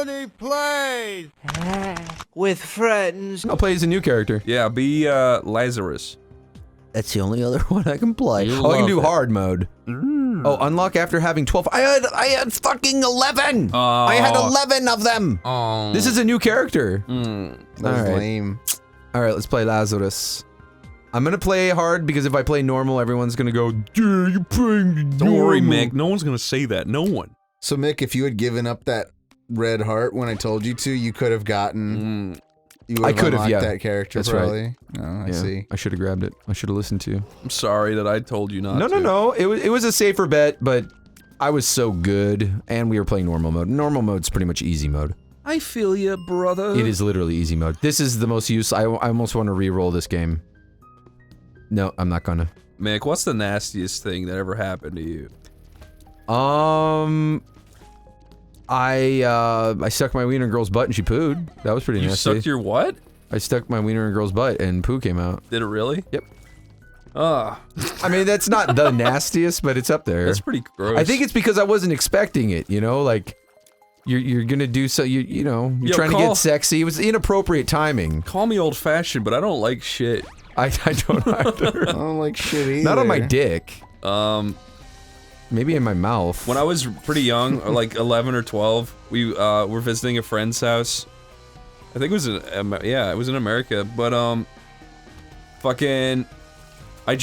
Oneyplays! With friends. I'll play as a new character. Yeah, be Lazarus. That's the only other one I can play. Oh, I can do hard mode. Oh, unlock after having 12. I had fucking 11. I had 11 of them. This is a new character. That's lame. All right, let's play Lazarus. I'm gonna play hard because if I play normal, everyone's gonna go, "Yeah, you're playing normal." Don't worry, Mick. No one's gonna say that. No one. So, Mick, if you had given up that red heart when I told you to, you could have gotten... You would have unlocked that character, That's probably. right. Oh, I see. I should have grabbed it. I should have listened to you. I'm sorry that I told you not to. No. It was a safer bet, but I was so good, and we were playing normal mode. Normal mode's pretty much easy mode. I feel ya, brother. It is literally easy mode. This is the most use. I almost want to re-roll this game. No, I'm not gonna. Mick, what's the nastiest thing that ever happened to you? I stuck my wiener in a girl's butt and she pooed. That was pretty nasty. You sucked your what? I stuck my wiener in a girl's butt and poo came out. Did it really? Yep. Ah. I mean, that's not the nastiest, but it's up there. That's pretty gross. I think it's because I wasn't expecting it, you know? Like, you're gonna do so, you know, you're trying to get sexy. It was inappropriate timing. Call me old-fashioned, but I don't like shit. I don't either. I don't like shit either. Not on my dick. Maybe in my mouth. When I was pretty young, or like 11 or 12, we were visiting a friend's house. I think it was in, yeah, it was in America, but fucking, I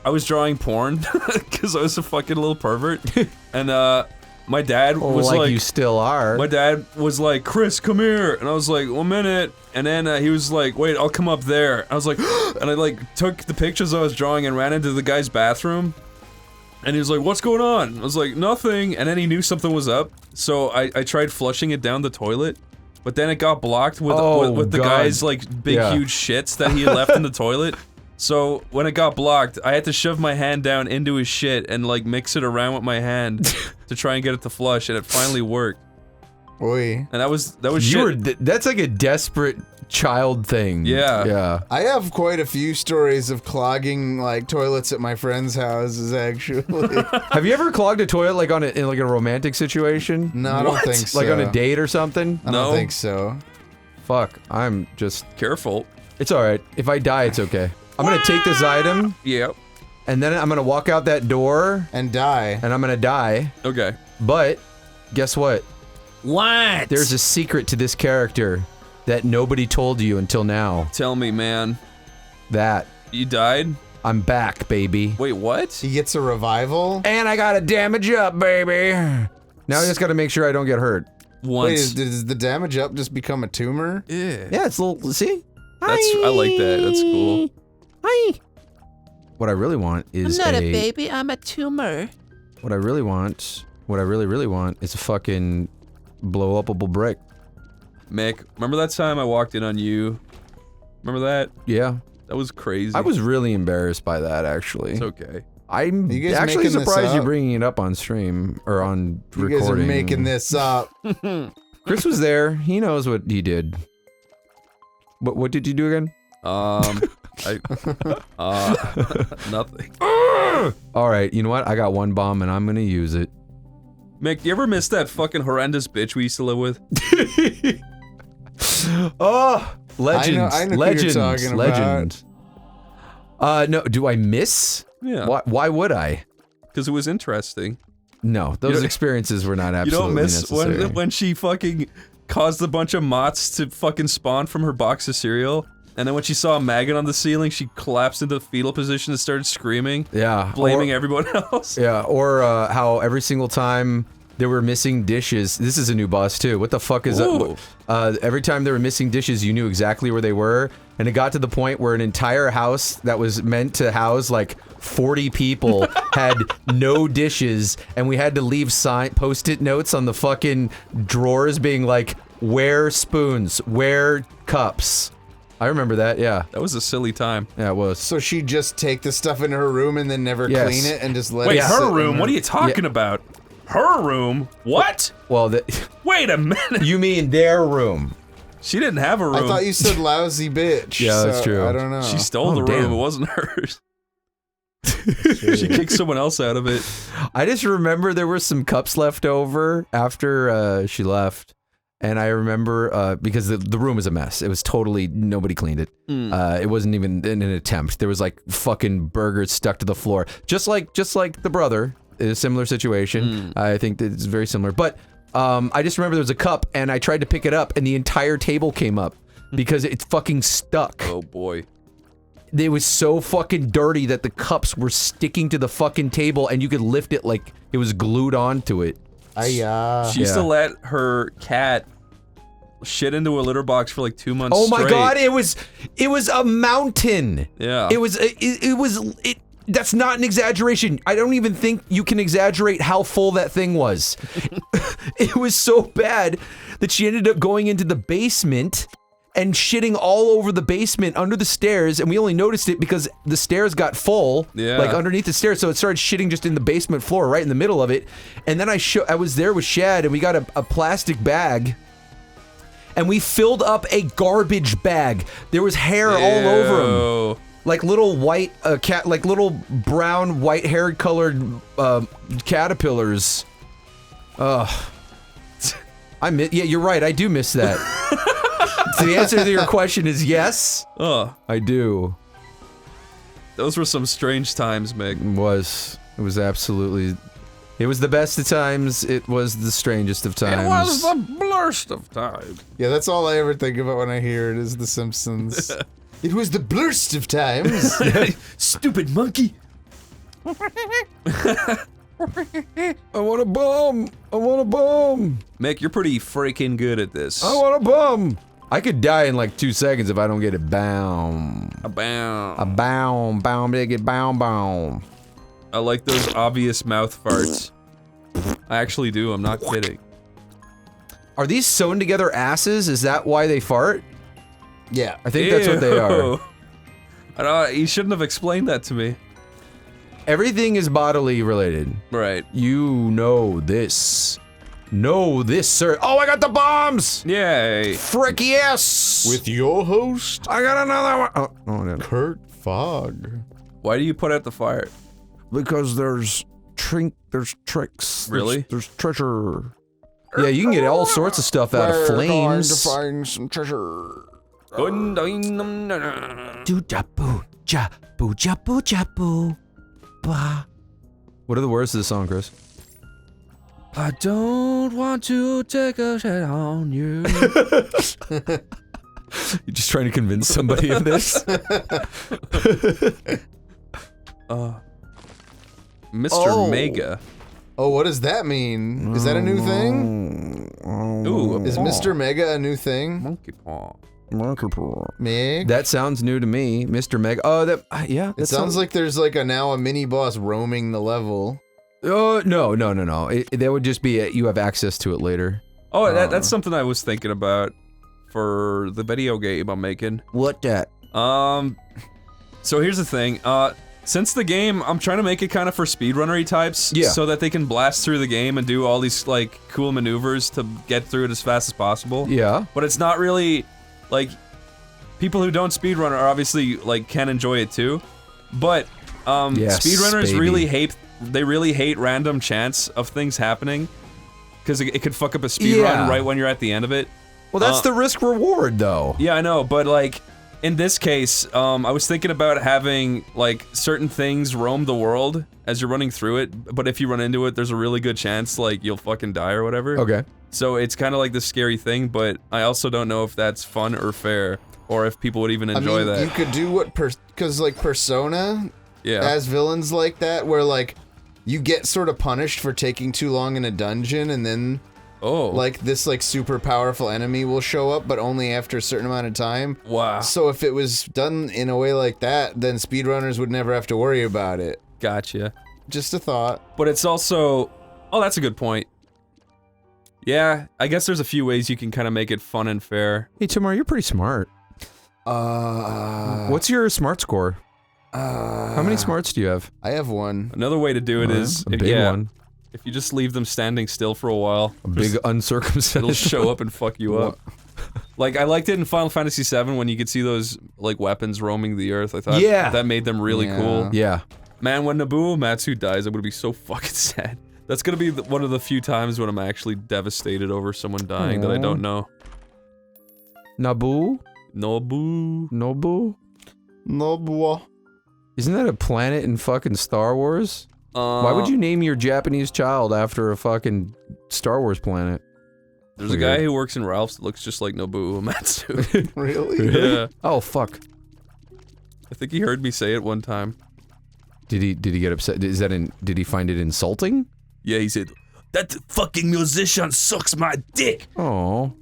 was drawing porn, because I was a fucking little pervert, and my dad was like, you still are. My dad was like, Chris, come here, and I was like, 1 minute, and then he was like, wait, I'll come up there. I was like, and I like took the pictures I was drawing and ran into the guy's bathroom. And he was like, what's going on? I was like, nothing. And then he knew something was up. So I tried flushing it down the toilet. But then it got blocked with, with the guy's like big huge shits that he had left in the toilet. So when it got blocked, I had to shove my hand down into his shit and like mix it around with my hand to try and get it to flush, and it finally worked. Oi. And that was shit. That's like a desperate child thing. Yeah. Yeah. I have quite a few stories of clogging like toilets at my friends' houses. Actually, have you ever clogged a toilet like in like a romantic situation? No, I don't think so. Like on a date or something? I don't think so. Fuck, I'm just careful. It's all right. If I die, it's okay. I'm gonna take this item. Yep. And then I'm gonna walk out that door and die. And I'm gonna die. Okay. But guess what? What? There's a secret to this character that nobody told you until now. Tell me, man. That. You died? I'm back, baby. Wait, what? He gets a revival? And I gotta damage up, baby. Now I just gotta make sure I don't get hurt. Once. Wait, does the damage up just become a tumor? Yeah. Yeah, it's a little, see? I like that, that's cool. Hi. What I really want is I'm not a baby, I'm a tumor. What I really want, what I really want is a fucking blow-upable brick. Mick, remember that time I walked in on you? Remember that? Yeah. That was crazy. I was really embarrassed by that, actually. It's okay. I'm actually surprised you're bringing it up on stream, or on recording. You guys are making this up. Chris was there. He knows what he did. What did you do again? Nothing. Alright, you know what? I got one bomb and I'm gonna use it. Mick, you ever miss that fucking horrendous bitch we used to live with? Oh! Legends. I know legends. who you're talking legend. No, do I miss? Yeah. Why would I? Because it was interesting. No, those experiences were not absolutely necessary. You don't miss when she fucking caused a bunch of moths to fucking spawn from her box of cereal? And then when she saw a maggot on the ceiling, she collapsed into the fetal position and started screaming. Yeah. Blaming everyone else. Yeah, or how every single time there were missing dishes. This is a new boss too. What the fuck is that? Every time there were missing dishes, you knew exactly where they were. And it got to the point where an entire house that was meant to house like 40 people had no dishes, and we had to leave post-it notes on the fucking drawers being like, where spoons, where cups. I remember that, yeah. That was a silly time. Yeah, it was. So she'd just take the stuff into her room and then never clean it and just let it Wait, sit her room? in What are you talking about? Her room? What? Well, wait a minute. You mean their room? She didn't have a room. I thought you said lousy bitch. Yeah, that's true. I don't know. She stole the room. It wasn't hers. She kicked someone else out of it. I just remember there were some cups left over after she left. And I remember, because the room was a mess. It was totally, nobody cleaned it. It wasn't even in an attempt. There was like fucking burgers stuck to the floor. Just like the brother, in a similar situation. I think that it's very similar. But I just remember there was a cup and I tried to pick it up and the entire table came up because it's fucking stuck. Oh boy. It was so fucking dirty that the cups were sticking to the fucking table and you could lift it like it was glued onto it. She used to let her cat shit into a litter box for like 2 months Oh my straight. god, it was a mountain. Yeah. That's not an exaggeration. I don't even think you can exaggerate how full that thing was. It was so bad that she ended up going into the basement and shitting all over the basement under the stairs, and we only noticed it because the stairs got full, like underneath the stairs, so it started shitting just in the basement floor, right in the middle of it. And then I was there with Shad, and we got a plastic bag, and we filled up a garbage bag. There was hair all over him. Like little white, like little brown, white-haired colored caterpillars. Yeah, you're right. I do miss that. So the answer to your question is yes. I do. Those were some strange times, Mick. It was absolutely. It was the best of times. It was the strangest of times. It was the blurst of times. Yeah, that's all I ever think about when I hear it is The Simpsons. It was the blurst of times. Stupid monkey. I want a bum. I want a bum. Mick, you're pretty freaking good at this. I want a bum. I could die in like 2 seconds if I don't get it. Boom. A bound. A bound. Bound. They get bound. Bound. I like those obvious mouth farts. I actually do. I'm not kidding. Are these sewn together asses? Is that why they fart? Yeah. I think that's what they are. I don't, you shouldn't have explained that to me. Everything is bodily related. Right. You know this. Know this, sir. Oh, I got the bombs! Yay. Frick yes! With your host, I got another one. Oh, no. Kurt Fogg. Why do you put out the fire? Because there's tricks. Really? There's treasure. Yeah, you can get all sorts of stuff out of flames. We're going to find some treasure. What are the words to the song, Chris? I don't want to take a shit on you. You're just trying to convince somebody of this? Mr. Mega. Oh, what does that mean? Is that a new thing? Ooh, Is Mr. Mega a new thing? Monkey paw. Meg? That sounds new to me, Mr. Meg. Oh, yeah. It sounds like there's like now a mini boss roaming the level. Oh, no. That would just be you have access to it later. Oh, that's something I was thinking about for the video game I'm making. What that? So here's the thing. Since the game, I'm trying to make it kind of for speedrunner-y types, so that they can blast through the game and do all these like cool maneuvers to get through it as fast as possible. Yeah. But it's not really like people who don't speedrun are obviously like can enjoy it too. But Yes, speedrunners baby. really hate random chance of things happening because it could fuck up a speedrun right when you're at the end of it. Well, that's the risk reward though. Yeah, I know, but like in this case, I was thinking about having like certain things roam the world as you're running through it, but if you run into it, there's a really good chance like you'll fucking die or whatever. Okay. So it's kind of like this scary thing, but I also don't know if that's fun or fair, or if people would even enjoy that. You could do what because like Persona has villains like that, where like you get sort of punished for taking too long in a dungeon, and then like this like super powerful enemy will show up, but only after a certain amount of time. Wow. So if it was done in a way like that, then speedrunners would never have to worry about it. Gotcha. Just a thought. But it's also... Oh, that's a good point. Yeah, I guess there's a few ways you can kind of make it fun and fair. Hey, Tomar, you're pretty smart. What's your smart score? How many smarts do you have? I have one. Another way to do it is... A big one. If you just leave them standing still for a while, A big uncircumcised. it'll show up and fuck you up. Like, I liked it in Final Fantasy VII when you could see those, like, weapons roaming the earth. I thought that made them really cool. Yeah. Man, when Nobuo Matsu dies, I'm gonna be so fucking sad. That's gonna be one of the few times when I'm actually devastated over someone dying that I don't know. Naboo? Nobu. Nobu? Nobu. Isn't that a planet in fucking Star Wars? Why would you name your Japanese child after a fucking Star Wars planet? There's a guy who works in Ralph's that looks just like Nobuo Uematsu. Really? Yeah. Oh, fuck. I think he heard me say it one time. Did he get upset? Did he find it insulting? Yeah, he said, "That fucking musician sucks my dick!" Oh.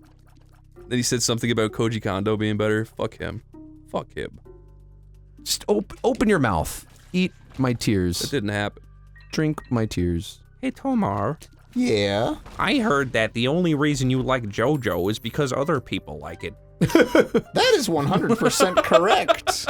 Then he said something about Koji Kondo being better. Fuck him. Fuck him. Just open your mouth. Eat my tears. That didn't happen. Drink my tears. Hey, Tomar. Yeah? I heard that the only reason you like JoJo is because other people like it. That is 100% correct.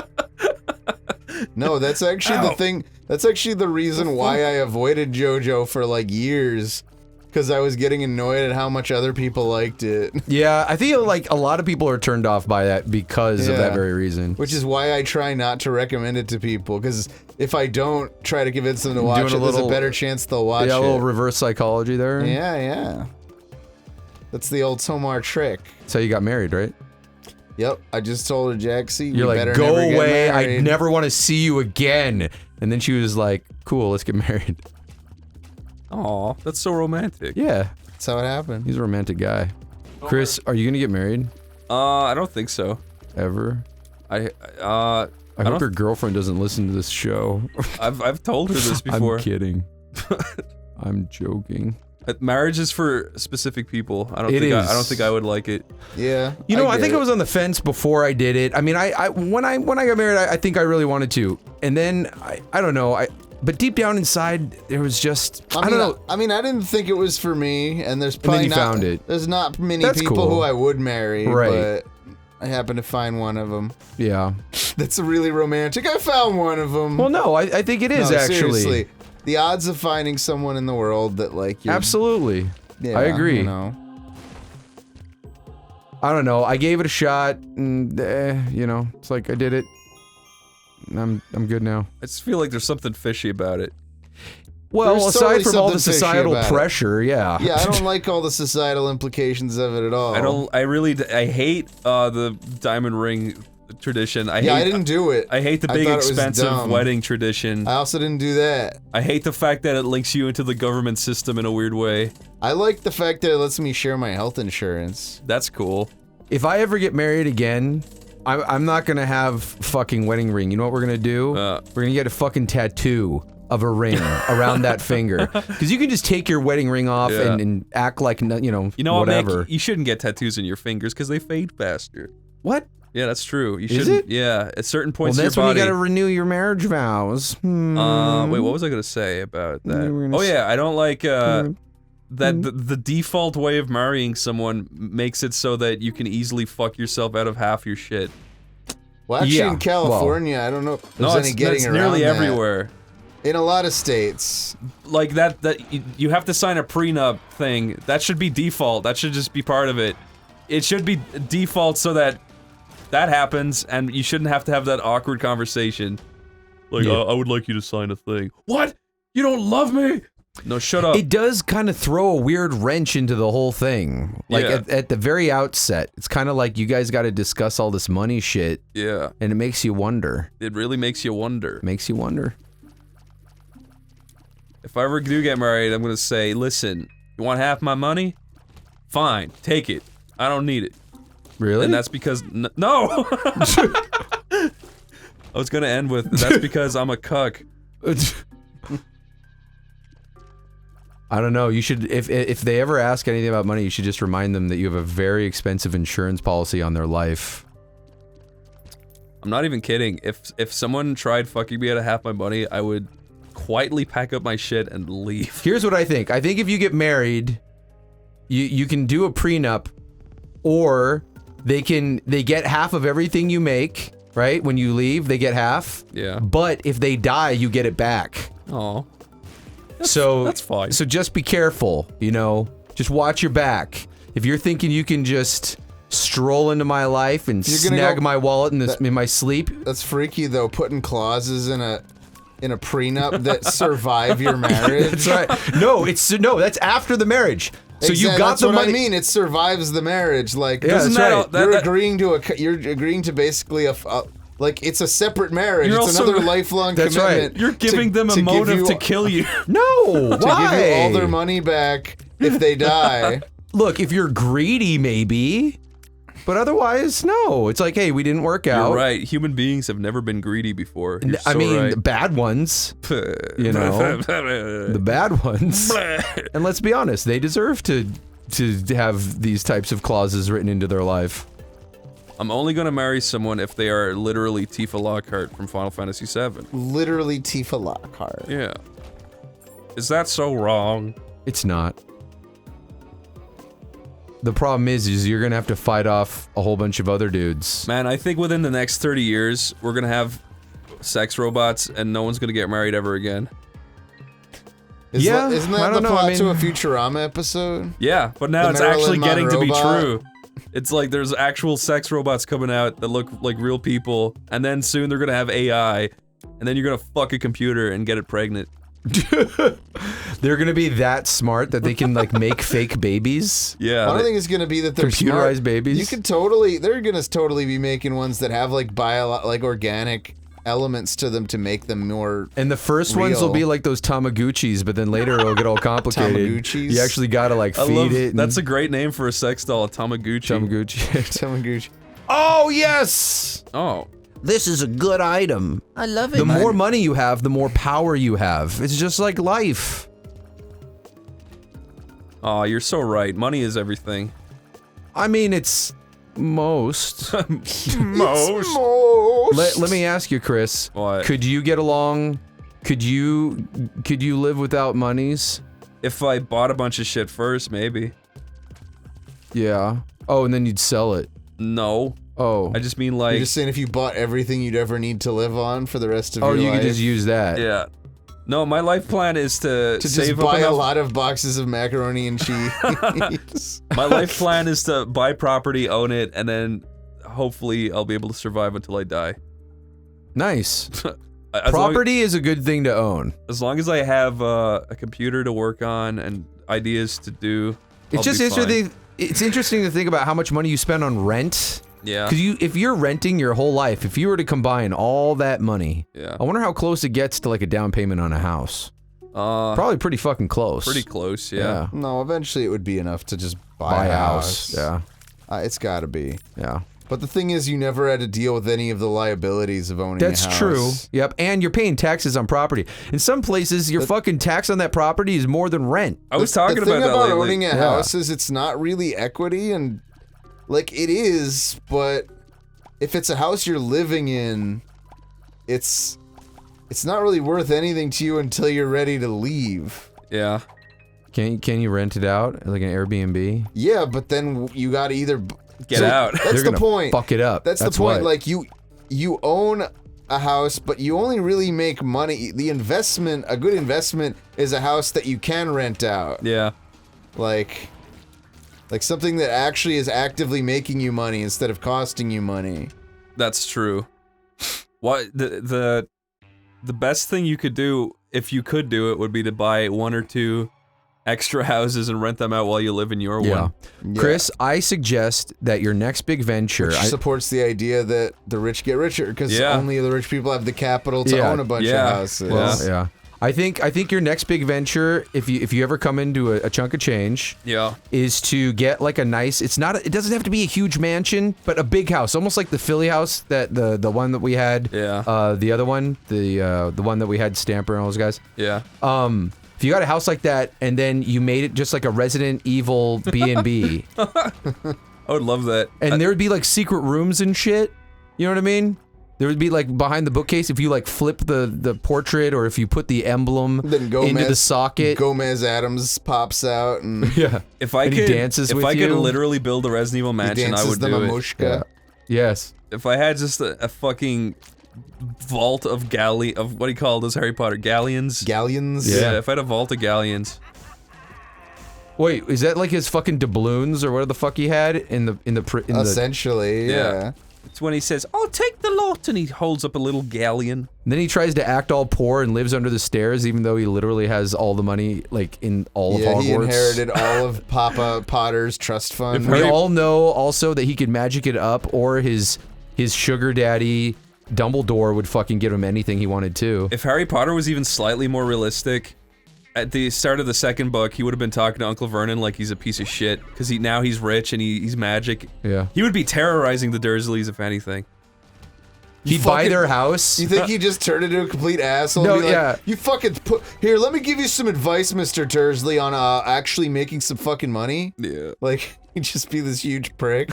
No, that's actually the thing. That's actually the reason why I avoided JoJo for like years. Because I was getting annoyed at how much other people liked it. Yeah, I feel like a lot of people are turned off by that because of that very reason. Which is why I try not to recommend it to people, because if I don't try to convince them to watch it, there's a better chance they'll watch it. Yeah, a little reverse psychology there. Yeah, yeah. That's the old Tomar trick. That's how you got married, right? Yep, I just told her, Jaxie, you're like, go away, I never want to see you again. And then she was like, cool, let's get married. Aw, that's so romantic. Yeah. That's how it happened. He's a romantic guy. Chris, are you gonna get married? I don't think so. Ever? I hope your girlfriend doesn't listen to this show. I've told her this before. I'm kidding. I'm joking. Marriage is for specific people. I don't think I would like it. Yeah. You know, I think I was on the fence before I did it. I mean, when I got married, I think I really wanted to. And then I don't know. But deep down inside, there was just I don't know. I mean, I didn't think it was for me, and there's probably and then you found it. There's not many people who I would marry, right. But I happened to find one of them. Yeah. That's really romantic. I found one of them. Well, no, I think it is actually. Seriously. The odds of finding someone in the world that like you. Absolutely. Yeah, I agree. You know. I don't know. I gave it a shot, and you know, it's like I did it. I'm good now. I just feel like there's something fishy about it. Well, aside from all the societal pressure, yeah. Yeah, I don't like all the societal implications of it at all. I hate the diamond ring tradition. I didn't do it. I hate the big expensive wedding tradition. I also didn't do that. I hate the fact that it links you into the government system in a weird way. I like the fact that it lets me share my health insurance. That's cool. If I ever get married again, I'm not gonna have fucking wedding ring. You know what we're gonna do? We're gonna get a fucking tattoo of a ring around that finger. Because you can just take your wedding ring off and act like, you know whatever. Nick, you shouldn't get tattoos in your fingers because they fade faster. What? Yeah, that's true. You shouldn't. It? Yeah, at certain points in your body. Well, that's when you gotta renew your marriage vows. Wait, what was I gonna say about that? Oh yeah, I don't like that the default way of marrying someone makes it so that you can easily fuck yourself out of half your shit. Well, actually, in California, I don't know if there's any getting around nearly everywhere. In a lot of states. Like that you have to sign a prenup thing. That should be default. That should just be part of it. It should be default so that happens, and you shouldn't have to have that awkward conversation. Like, I would like you to sign a thing. What? You don't love me? No, shut up. It does kind of throw a weird wrench into the whole thing. Like, at the very outset, it's kind of like you guys got to discuss all this money shit. Yeah. And it makes you wonder. It really makes you wonder. Makes you wonder. If I ever do get married, I'm gonna say, listen, you want half my money? Fine, take it. I don't need it. Really? And that's because no. I was gonna end with that's because I'm a cuck. I don't know. You should, if they ever ask anything about money, you should just remind them that you have a very expensive insurance policy on their life. I'm not even kidding. If someone tried fucking me out of half my money, I would quietly pack up my shit and leave. Here's what I think. I think if you get married, you can do a prenup, or they get half of everything you make, right? When you leave, they get half. Yeah. But if they die, you get it back. Aw. That's fine. So just be careful, you know? Just watch your back. If you're thinking you can just stroll into my life and snag my wallet in my sleep. That's freaky, though, putting clauses in a in a prenup that survive your marriage. That's right. No, that's after the marriage. So exactly, you got that's the what money. I mean. It survives the marriage. Like, Yeah, that's right. You're agreeing to basically like it's a separate marriage. You're It's also, another lifelong that's commitment. right. You're giving them a motive to kill you. No, to why? give you all their money back if they die. Look, if you're greedy, maybe. But otherwise, no. It's like, hey, we didn't work out. You're right. Human beings have never been greedy before. You're I so mean, right. the bad ones. You know, the bad ones. And let's be honest, they deserve to have these types of clauses written into their life. I'm only gonna marry someone if they are literally Tifa Lockhart from Final Fantasy VII. Literally Tifa Lockhart. Yeah. Is that so wrong? It's not. The problem is you're gonna have to fight off a whole bunch of other dudes. Man, I think within the next 30 years, we're gonna have sex robots and no one's gonna get married ever again. Yeah, isn't I that the don't know, plot I mean- to a Futurama episode? Yeah, but now The it's actually Marilyn getting to be Monroe true. It's like there's actual sex robots coming out that look like real people, and then soon they're gonna have AI, and then you're gonna fuck a computer and get it pregnant. They're gonna be that smart that they can like make fake babies. Yeah. I don't think it's gonna be that they're Computerized smart. babies? You could totally, they're gonna totally be making ones that have like like organic elements to them to make them more. And the first ones will real. be like those Tamagotchis, but then later it'll get all complicated. Tamagotchis? You actually gotta like feed it. and- That's a great name for a sex doll, a Tamagotchi. Tamagotchi. Tamagotchi. Oh yes! Oh. This is a good item. I love it. The more money you have, the more power you have. It's just like life. Oh, you're so right. Money is everything. I mean, it's most. Most. Let me ask you, Chris. What? Could you get along? Could you live without monies? If I bought a bunch of shit first, maybe. Yeah. Oh, and then you'd sell it. No. Oh. I just mean You're like. just saying if you bought everything you'd ever need to live on for the rest of Oh, your you life. could just use that. Yeah. No, my life plan is to to save just up buy a enough. lot of boxes of macaroni and cheese. My life plan is to buy property, own it, and then hopefully I'll be able to survive until I die. Nice. As Property is a good thing to own. as long as I have a computer to work on and ideas to do, It's I'll just be fine. interesting. It's interesting to think about how much money you spend on rent. Yeah. Because if you're renting your whole life, if you were to combine all that money, Yeah. I wonder how close it gets to like a down payment on a house. Probably pretty fucking close. Pretty close, yeah. No, eventually it would be enough to just buy a house. Yeah. It's gotta be. Yeah. But the thing is, you never had to deal with any of the liabilities of owning That's a house. true. Yep. And you're paying taxes on property. In some places, your fucking tax on that property is more than rent. I was talking the about thing that lately. owning a house is it's not really equity, and like it is, but if it's a house you're living in, it's not really worth anything to you until you're ready to leave. Yeah. Can you rent it out like an Airbnb? Yeah, but then you gotta either Get out. That's They're the gonna point. fuck it up. That's the point. what. Like you own a house, but you only really make money. The investment, a good investment, is a house that you can rent out. Yeah. Like something that actually is actively making you money instead of costing you money. That's true. What the best thing you could do, if you could do it, would be to buy 1 or 2 extra houses and rent them out while you live in your one. Yeah. Chris, I suggest that your next big venture. Which supports the idea that the rich get richer because only the rich people have the capital to own a bunch of houses. Well, yeah. I think your next big venture, if you ever come into a chunk of change, is to get like a nice. It doesn't have to be a huge mansion, but a big house, almost like the Philly house that the one that we had. Yeah. The other one, the one that we had Stamper and all those guys. Yeah. If you got a house like that and then you made it just like a Resident Evil B&B. I would love that. And there would be like secret rooms and shit. You know what I mean? There would be like behind the bookcase if you like flip the portrait or if you put the emblem into the socket. Gomez Adams pops out and yeah. If I he dances with could you. literally build a Resident Evil mansion, I would do it. Yeah. Yes. If I had just a fucking vault of what do you call those Harry Potter galleons? Galleons? Yeah, if I had a vault of galleons. Wait, is that like his fucking doubloons or whatever the fuck he had in the Essentially, yeah. It's when he says, "I'll take the lot," and he holds up a little galleon. And then he tries to act all poor and lives under the stairs, even though he literally has all the money, like, in all of Hogwarts. Yeah, he inherited all of Papa Potter's trust fund. We all know also that he could magic it up, or his sugar daddy, Dumbledore, would fucking give him anything he wanted to. If Harry Potter was even slightly more realistic, at the start of the second book, he would have been talking to Uncle Vernon like he's a piece of shit, because now he's rich and he's magic. Yeah. He would be terrorizing the Dursleys, if anything. He'd buy their house. You think he just turned into a complete asshole? No, and be like, yeah. You fucking here, let me give you some advice, Mr. Dursley, on actually making some fucking money. Yeah. Like, he'd just be this huge prick.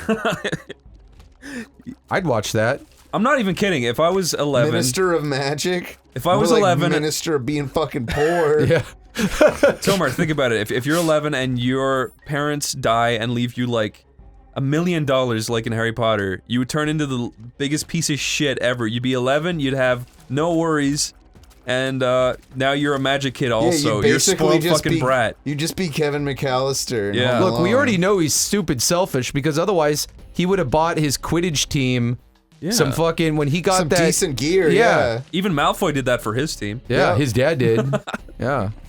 I'd watch that. I'm not even kidding. If I was 11... Minister of Magic? If I was More 11... Like Minister of being fucking poor. Yeah. Tomar, think about it. If you're 11 and your parents die and leave you like $1 million like in Harry Potter, you would turn into the biggest piece of shit ever. You'd be 11, you'd have no worries, and now you're a magic kid also. Yeah, you're a spoiled fucking brat. You just be Kevin McAllister. Yeah. Look, we already know he's stupid selfish, because otherwise he would have bought his Quidditch team some fucking, when he got some that decent gear. Yeah. Even Malfoy did that for his team. Yeah, his dad did. Yeah.